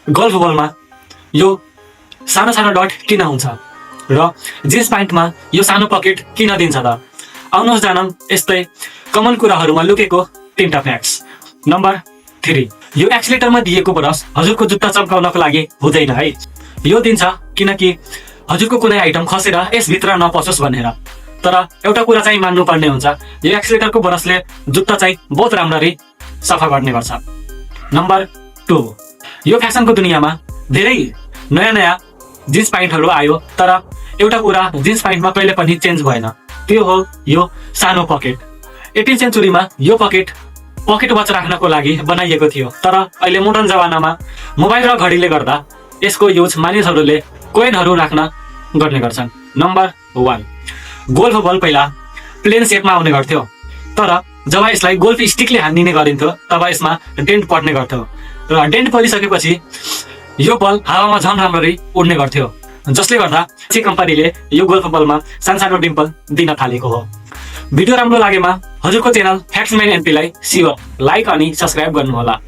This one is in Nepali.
गोल्फ बलमा यो सानो सानो डट किन हुन्छ र जिन्स प्यान्टमा यो सानो पकेट किन दिन्छ त? आउनुहोस् जानौँ यस्तै कमन कुराहरूमा लुकेको 3टा फ्याक्ट्स। नम्बर 3, यो एक्सिलेटरमा दिएको ब्रस हजुरको जुत्ता चम्काउनको लागि हुँदैन है। यो दिन्छ किनकि हजुरको कुनै आइटम खसेर यसभित्र नपसोस् भनेर। तर एउटा कुरा चाहिँ मान्नुपर्ने हुन्छ, यो एक्सिलेटरको ब्रसले जुत्ता चाहिँ बहुत राम्ररी सफा गर्ने गर्छ। नम्बर 2, यो फ्यासनको दुनियाँमा धेरै नयाँ नयाँ जिन्स प्यान्टहरू आयो, तर एउटा कुरा जिन्स प्यान्टमा कहिले पनि चेन्ज भएन, त्यो हो यो सानो पकेट। 18 सेन्चुरीमा यो पकेट वाच राख्नको लागि बनाइएको थियो, तर अहिले मोडर्न जमानामा मोबाइल र घडीले गर्दा यसको युज मानिसहरूले कोइनहरू राख्न गर्ने गर्छन्। नम्बर 1, गोल्फ बल पहिला प्लेन सेपमा आउने गर्थ्यो, तर जब यसलाई गोल्फ स्टिकले हानिने गरिन्थ्यो तब यसमा डेन्ट पर्ने गर्थ्यो र डेन्ट परिसकेपछि यो बल हावामा झन् राम्ररी उड्ने गर्थ्यो, जसले गर्दा सी कम्पनीले यो गोल्फ बलमा सानो डिम्पल दिन थालेको हो। भिडियो राम्रो लागेमा हजुरको च्यानल फ्याक्ट्सम्यान एनपीलाई सियोर लाइक अनि सब्स्क्राइब गर्नुहोला।